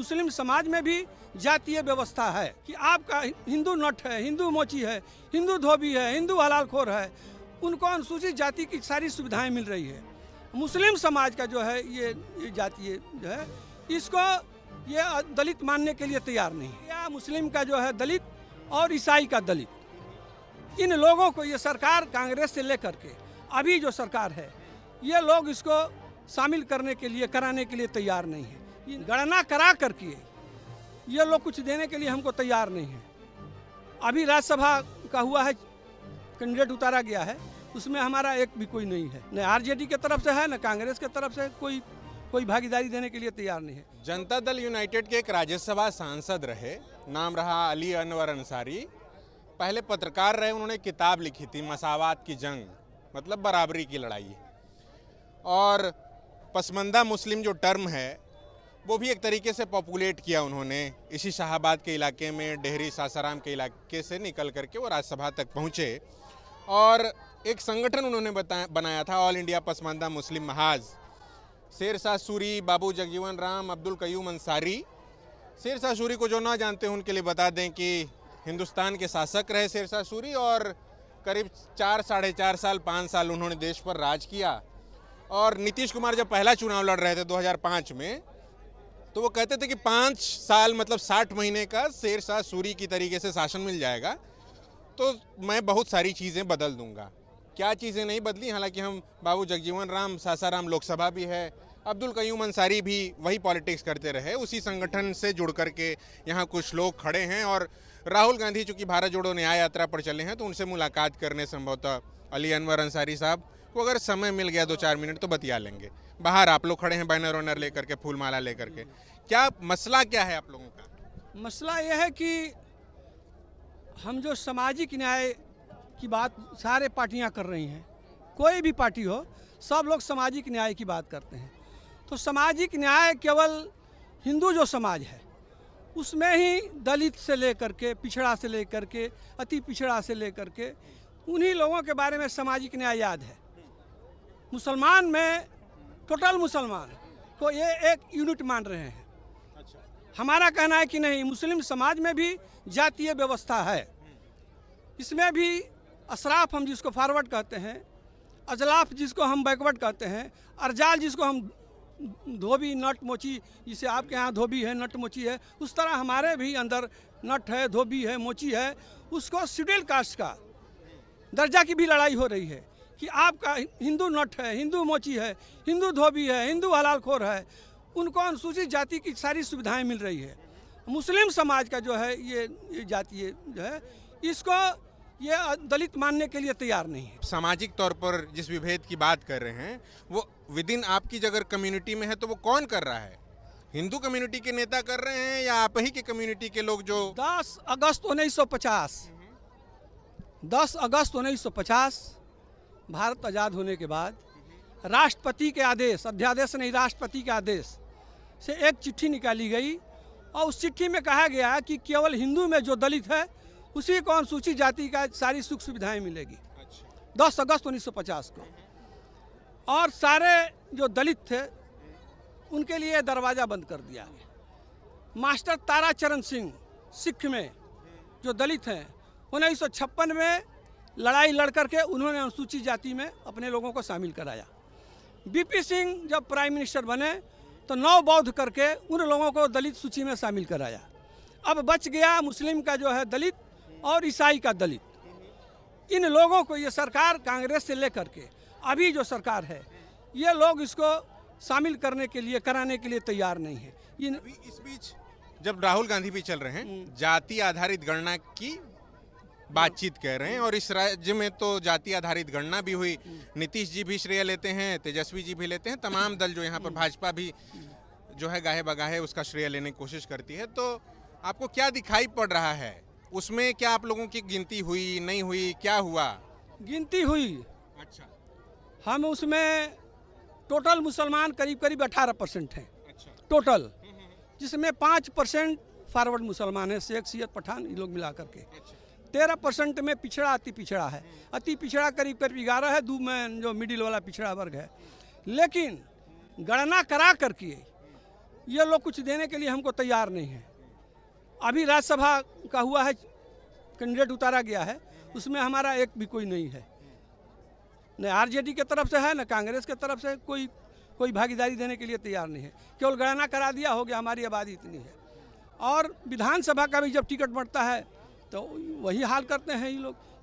मुस्लिम समाज में भी जातीय व्यवस्था है कि आपका हिंदू नट है, हिंदू मोची है, हिंदू धोबी है, हिंदू हलालखोर है, उनको अनुसूचित जाति की सारी सुविधाएं मिल रही है। मुस्लिम समाज का जो है ये जातीय जो है इसको ये दलित मानने के लिए तैयार नहीं है। या मुस्लिम का जो है दलित और ईसाई का दलित, इन लोगों को ये सरकार कांग्रेस से लेकर के अभी जो सरकार है ये लोग इसको शामिल करने के लिए कराने के लिए तैयार नहीं है। गणना करा करके ये लोग कुछ देने के लिए हमको तैयार नहीं है। अभी राज्यसभा का हुआ है, कैंडिडेट उतारा गया है, उसमें हमारा एक भी कोई नहीं है, न आरजेडी के तरफ से है न कांग्रेस के तरफ से कोई भागीदारी देने के लिए तैयार नहीं है। जनता दल यूनाइटेड के एक राज्यसभा सांसद रहे, नाम रहा अली अनवर अंसारी। पहले पत्रकार रहे, उन्होंने किताब लिखी थी मसावात की जंग, मतलब बराबरी की लड़ाई। और पसमंदा मुस्लिम जो टर्म है वो भी एक तरीके से पॉपुलेट किया उन्होंने इसी शाहाबाद के इलाके में, डेहरी सासाराम के इलाके से निकल करके वो राज्यसभा तक पहुँचे और एक संगठन उन्होंने बनाया था, ऑल इंडिया पसमंदा मुस्लिम महाज। शेरशाह सूरी, बाबू जगजीवन राम, अब्दुल कयूम अंसारी। शेरशाह सूरी को जो ना जानते हैं उनके लिए बता दें कि हिंदुस्तान के शासक रहे शेरशाह सूरी और करीब 4, साढ़े 4 साल, 5 साल उन्होंने देश पर राज किया। और नीतीश कुमार जब पहला चुनाव लड़ रहे थे 2005 में, तो वो कहते थे कि 5 साल मतलब 60 महीने का शेरशाह सूरी की तरीके से शासन मिल जाएगा तो मैं बहुत सारी चीज़ें बदल दूंगा। क्या चीज़ें नहीं बदली, हालांकि हम बाबू जगजीवन राम, सासाराम लोकसभा भी है, अब्दुल कयूम अंसारी भी वही पॉलिटिक्स करते रहे, उसी संगठन से जुड़ करके यहाँ कुछ लोग खड़े हैं। और राहुल गांधी चूँकि भारत जोड़ो न्याय यात्रा पर चले हैं तो उनसे मुलाकात करने संभवतः अली अनवर अंसारी साहब को अगर समय मिल गया 2-4 मिनट तो बतिया लेंगे। बाहर आप लोग खड़े हैं बैनर वैनर लेकर के, फूल माला लेकर के, क्या मसला क्या है आप लोगों का? मसला यह है कि हम जो सामाजिक न्याय की बात सारे पार्टियां कर रही हैं, कोई भी पार्टी हो, सब लोग सामाजिक न्याय की बात करते हैं। तो सामाजिक न्याय केवल हिंदू जो समाज है उसमें ही दलित से लेकर के, पिछड़ा से लेकर के, अति पिछड़ा से लेकर के उन्हीं लोगों के बारे में सामाजिक न्याय याद है। मुसलमान में टोटल मुसलमान को ये एक यूनिट मान रहे हैं। हमारा कहना है कि नहीं, मुस्लिम समाज में भी जातीय व्यवस्था है। इसमें भी अशराफ हम जिसको फॉरवर्ड कहते हैं, अजलाफ जिसको हम बैकवर्ड कहते हैं, अरजाल जिसको हम धोबी नट मोची, जिसे आपके यहाँ धोबी है नट मोची है, उस तरह हमारे भी अंदर नट है, धोबी है, मोची है। उसको शेड्यूल कास्ट का दर्जा की भी लड़ाई हो रही है कि आपका हिंदू नट है, हिंदू मोची है, हिंदू धोबी है, हिंदू हलालखोर है, उनको अनुसूचित जाति की सारी सुविधाएं मिल रही है। मुस्लिम समाज का जो है ये जातीय जो है इसको ये दलित मानने के लिए तैयार नहीं है। सामाजिक तौर पर जिस विभेद की बात कर रहे हैं वो विद इन आपकी अगर कम्युनिटी में है तो वो कौन कर रहा है? हिंदू कम्युनिटी के नेता कर रहे हैं या आप ही के कम्युनिटी के लोग? जो 10 अगस्त 1950 भारत आज़ाद होने के बाद राष्ट्रपति के आदेश, अध्यादेश नहीं, राष्ट्रपति के आदेश से एक चिट्ठी निकाली गई और उस चिट्ठी में कहा गया कि केवल हिंदू में जो दलित है उसी को अनुसूचित जाति का सारी सुख सुविधाएं मिलेगी। 10 अगस्त 1950 को। और सारे जो दलित थे उनके लिए दरवाज़ा बंद कर दिया गया। मास्टर ताराचरण सिंह सिख में जो दलित हैं 1956 में लड़ाई लड़ करके उन्होंने अनुसूचित जाति में अपने लोगों को शामिल कराया। बीपी सिंह जब प्राइम मिनिस्टर बने तो 9 बौद्ध करके उन लोगों को दलित सूची में शामिल कराया। अब बच गया मुस्लिम का जो है दलित और ईसाई का दलित। इन लोगों को ये सरकार कांग्रेस से लेकर के अभी जो सरकार है ये लोग इसको शामिल करने के लिए कराने के लिए तैयार नहीं है। इस बीच जब राहुल गांधी भी चल रहे हैं, जाति आधारित गणना की बातचीत कर रहे हैं और इस राज्य में तो जाति आधारित गणना भी हुई। नीतीश जी भी श्रेय लेते हैं, तेजस्वी जी भी लेते हैं, तमाम दल जो यहाँ पर, भाजपा भी जो है गाहे बगाहे उसका श्रेय लेने की कोशिश करती है। तो आपको क्या दिखाई पड़ रहा है उसमें? क्या आप लोगों की गिनती हुई, नहीं हुई, क्या हुआ? गिनती हुई। अच्छा। हम उसमें टोटल मुसलमान करीब 18% हैं। अच्छा। टोटल, जिसमें 5% फॉरवर्ड मुसलमान है, शेख, सियत, पठान, ये लोग मिला करके। 13% में पिछड़ा, अति पिछड़ा है। अति पिछड़ा करीब 11 है, 2 में जो मिडिल वाला पिछड़ा वर्ग है। लेकिन गणना करा करके ये लोग कुछ देने के लिए हमको तैयार नहीं है। अभी राज्यसभा का हुआ है, कैंडिडेट उतारा गया है, उसमें हमारा एक भी कोई नहीं है, न आरजेडी के तरफ से है न कांग्रेस के तरफ से कोई भागीदारी देने के लिए तैयार नहीं है। केवल गणना करा दिया, हो गया, हमारी आबादी इतनी है। और विधानसभा का भी जब टिकट बढ़ता है तो वही हाल करते हैं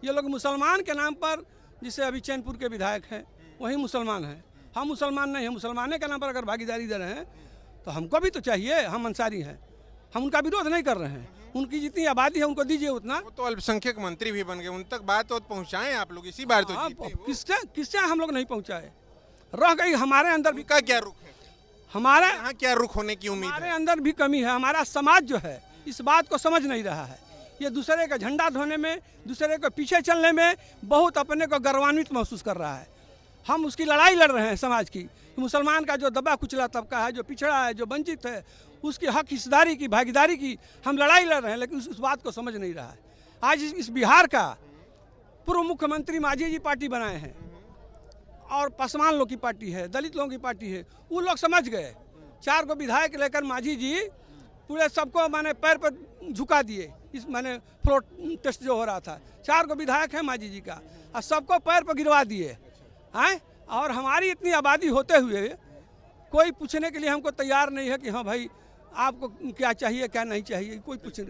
ये लोग मुसलमान के नाम पर, जिसे अभी चैनपुर के विधायक हैं वही मुसलमान हैं, हम मुसलमान नहीं हैं। मुसलमाने के नाम पर अगर भागीदारी दे रहे हैं तो हमको भी तो चाहिए, हम अंसारी हैं, हम उनका विरोध नहीं कर रहे हैं। उनकी जितनी आबादी है उनको दीजिए उतना। वो तो अल्पसंख्यक मंत्री भी बन गए, उन तक बात तो पहुँचाएं आप लोग, इसी बार तो हाँ, जीते वो। किससे हम लोग नहीं पहुँचाए, रह गई हमारे अंदर भी, उनका क्या रुख है, हमारे यहाँ क्या रुख होने की उम्मीद हमारे है? अंदर भी कमी है। हमारा समाज जो है इस बात को समझ नहीं रहा है। ये दूसरे का झंडा ढोने में, दूसरे को पीछे चलने में बहुत अपने को गर्वान्वित महसूस कर रहा है। हम उसकी लड़ाई लड़ रहे हैं समाज की। मुसलमान का जो दबा कुचला तबका है, जो पिछड़ा है, जो वंचित है, उसकी हक हिस्सेदारी की, भागीदारी की हम लड़ाई लड़ रहे हैं, लेकिन उस बात को समझ नहीं रहा है। आज इस बिहार का पूर्व मुख्यमंत्री मांझी जी पार्टी बनाए हैं और पासवान लोग की पार्टी है, दलित लोगों की पार्टी है। वो लोग समझ गए, 4 को विधायक लेकर मांझी जी पूरे सबको माने पैर पर झुका दिए। इस माने प्रोटेस्ट जो हो रहा था, 4 को विधायक है मांझी जी का, और सबको पैर पर गिरवा दिए हैं। और हमारी इतनी आबादी होते हुए कोई पूछने के लिए हमको तैयार नहीं है कि हाँ भाई आपको क्या चाहिए क्या नहीं चाहिए, कोई पूछने।